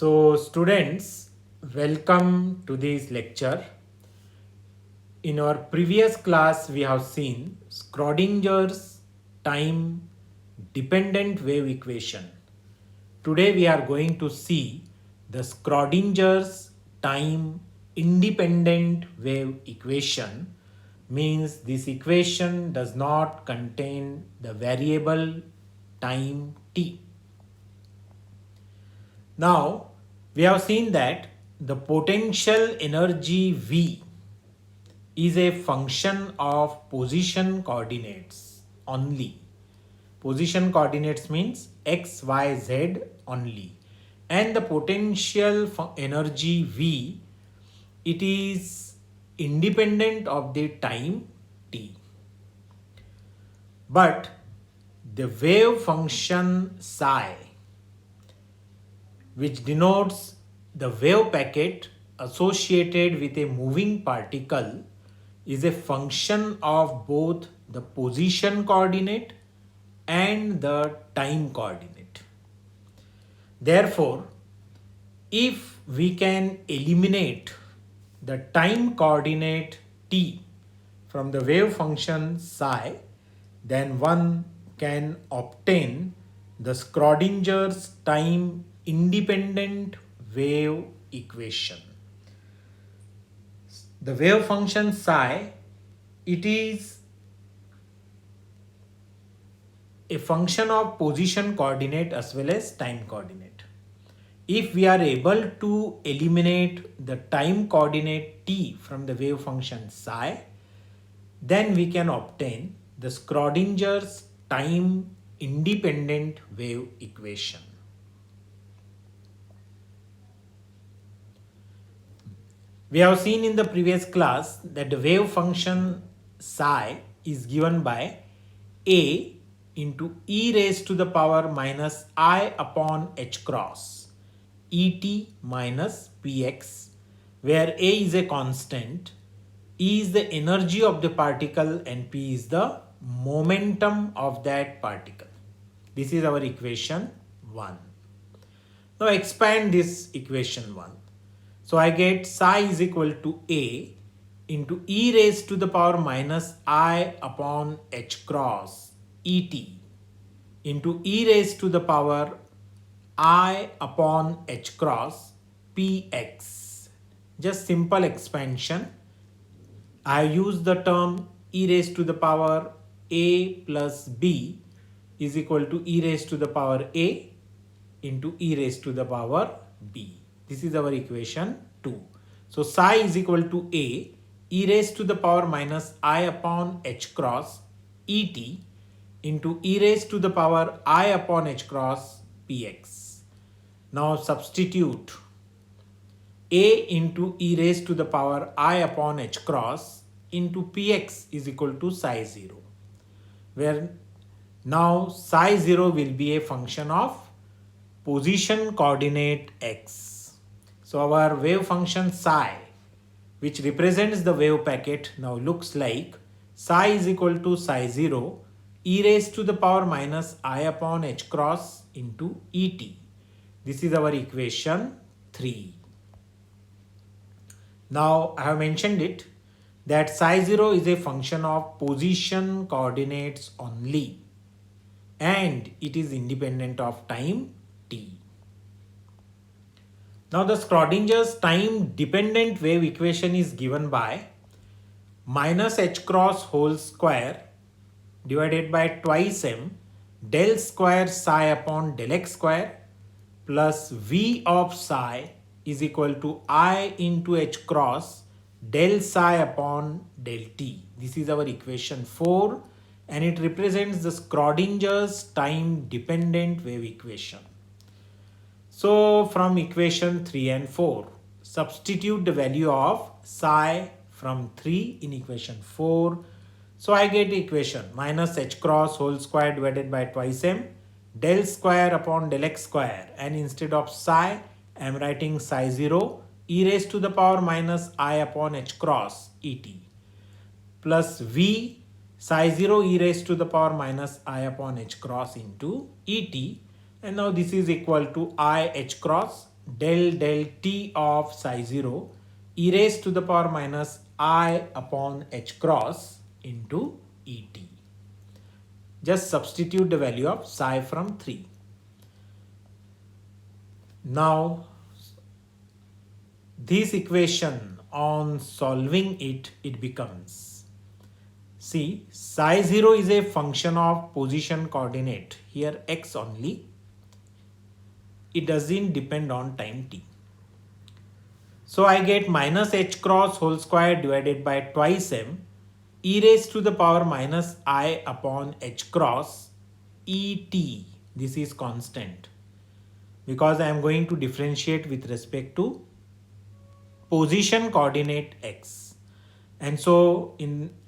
So, students, welcome to this lecture. In our previous class, we have seen Schrodinger's time dependent wave equation. Today, we are going to see the Schrodinger's time independent wave equation. Means this equation does not contain the variable time t. Now, we have seen that the potential energy V is a function of position coordinates only. Position coordinates means x, y, z only. And the potential energy V, it is independent of the time t. But the wave function psi, which denotes the wave packet associated with a moving particle, is a function of both the position coordinate and the time coordinate. Therefore, if we can eliminate the time coordinate t from the wave function psi, then one can obtain the Schrodinger's time independent wave equation. The wave function psi, it is a function of position coordinate as well as time coordinate. If we are able to eliminate the time coordinate t from the wave function psi, then we can obtain the Schrodinger's time independent wave equation. We have seen in the previous class that the wave function psi is given by a into e raised to the power minus I upon h cross et minus px, where a is a constant, e is the energy of the particle and p is the momentum of that particle. This is our equation 1. Now expand this equation 1. So I get psi is equal to a into e raised to the power minus I upon h cross et into e raised to the power I upon h cross px. Just simple expansion. I use the term e raised to the power a plus b is equal to e raised to the power a into e raised to the power b. This is our equation 2. So psi is equal to a e raised to the power minus I upon h cross et into e raised to the power I upon h cross px. Now substitute a into e raised to the power I upon h cross into px is equal to psi 0, where now psi 0 will be a function of position coordinate x. So our wave function psi, which represents the wave packet, now looks like psi is equal to psi 0 e raised to the power minus I upon h cross into et. This is our equation 3. Now I have mentioned it that psi 0 is a function of position coordinates only and it is independent of time t. Now the Schrodinger's time dependent wave equation is given by minus h cross whole square divided by twice m del square psi upon del x square plus v of psi is equal to I into h cross del psi upon del t. This is our equation 4 and it represents the Schrodinger's time dependent wave equation. So from equation 3 and 4, substitute the value of psi from 3 in equation 4. So I get equation minus h cross whole square divided by twice m del square upon del x square, and instead of psi I am writing psi 0 e raised to the power minus I upon h cross et plus v psi 0 e raised to the power minus I upon h cross into et, and now this is equal to I h cross del t of psi 0 e raised to the power minus I upon h cross into et. Just substitute the value of psi from 3. Now, this equation, on solving it, it becomes, see, psi 0 is a function of position coordinate, here x only. It doesn't depend on time t. So I get minus h cross whole square divided by twice m e raised to the power minus I upon h cross et. This is constant because I am going to differentiate with respect to position coordinate x. And so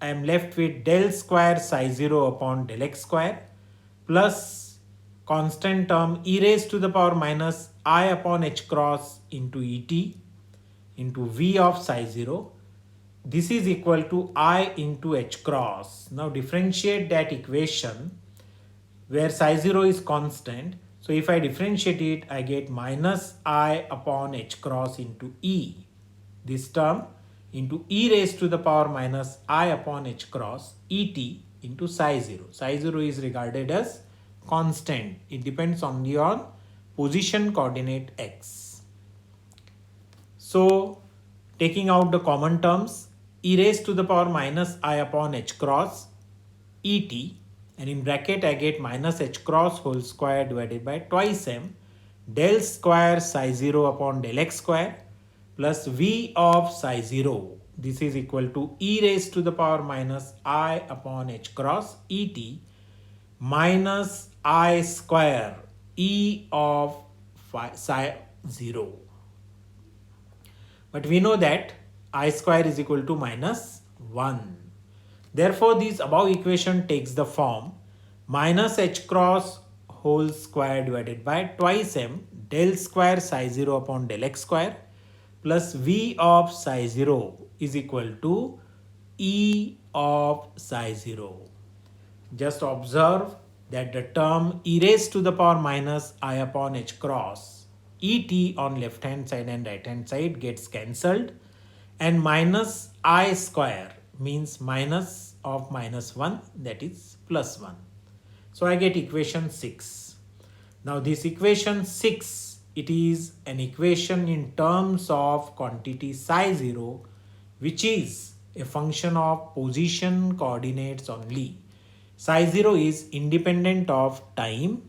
I am left with del square psi 0 upon del x square plus constant term e raised to the power minus I upon h cross into et into v of psi 0. This is equal to I into h cross. Now differentiate that equation where psi 0 is constant. So if I differentiate it, I get minus I upon h cross into e. This term into e raised to the power minus I upon h cross et into psi 0. Psi 0 is regarded as constant. It depends only on position coordinate x. So taking out the common terms, e raised to the power minus I upon h cross et, and in bracket I get minus h cross whole square divided by twice m del square psi 0 upon del x square plus v of psi 0. This is equal to e raised to the power minus I upon h cross et minus I square e of psi 0. But we know that I square is equal to minus 1. Therefore, this above equation takes the form minus h cross whole square divided by twice m del square psi 0 upon del x square plus v of psi 0 is equal to e of psi 0. Just observe that the term e raised to the power minus I upon h cross et on left hand side and right hand side gets cancelled, and minus I square means minus of minus 1, that is plus 1. So I get equation 6. Now this equation 6, it is an equation in terms of quantity psi 0, which is a function of position coordinates only. Psi 0 is independent of time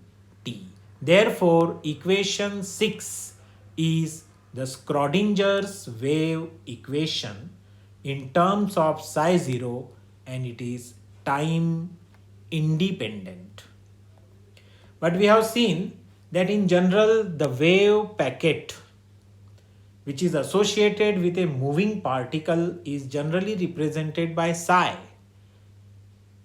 t. Therefore, equation 6 is the Schrodinger's wave equation in terms of psi 0, and it is time independent. But we have seen that in general the wave packet which is associated with a moving particle is generally represented by psi.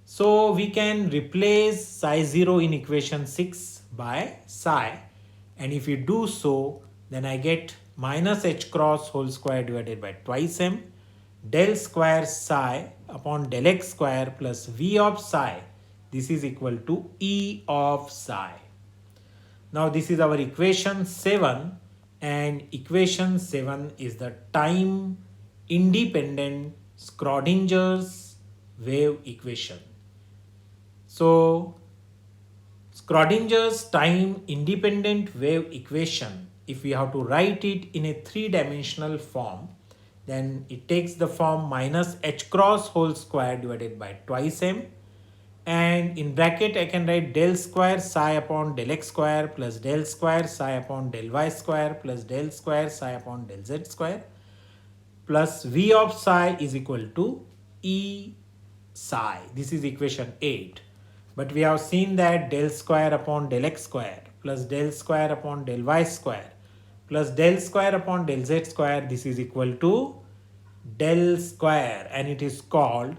So we can replace psi 0 in equation 6 by psi, and if we do so, then I get minus h cross whole square divided by twice m del square psi upon del x square plus v of psi. This is equal to e of psi. Now this is our equation 7, and equation 7 is the time independent Schrodinger's wave equation. So Schrodinger's time independent wave equation, if we have to write it in a three-dimensional form, then it takes the form minus h cross whole square divided by twice m, and in bracket I can write del square psi upon del x square plus del square psi upon del y square plus del square psi upon del z square plus v of psi is equal to e psi. This is equation 8. But we have seen that del square upon del x square plus del square upon del y square plus del square upon del z square, this is equal to del square, and it is called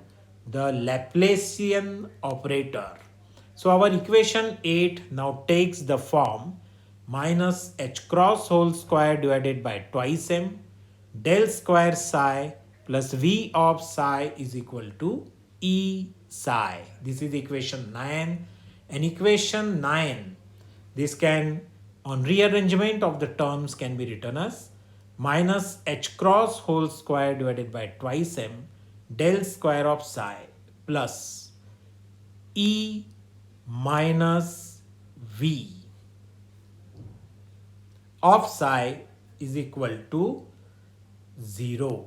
the Laplacian operator. So our equation 8 now takes the form minus h cross whole square divided by twice m del square psi plus v of psi is equal to e psi. This is equation 9. And equation 9, this can on rearrangement of the terms can be written as minus h cross whole square divided by twice m del square of psi plus e minus v of psi is equal to 0.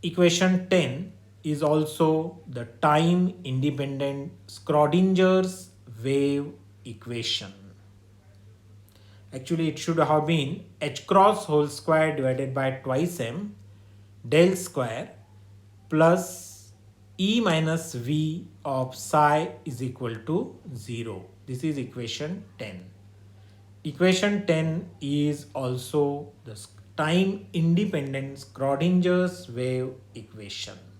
Equation 10 is also the time independent Schrodinger's wave equation. Actually, it should have been h cross whole square divided by twice m del square plus e minus v of psi is equal to 0. This is equation 10. Equation 10 is also the time independent Schrodinger's wave equation.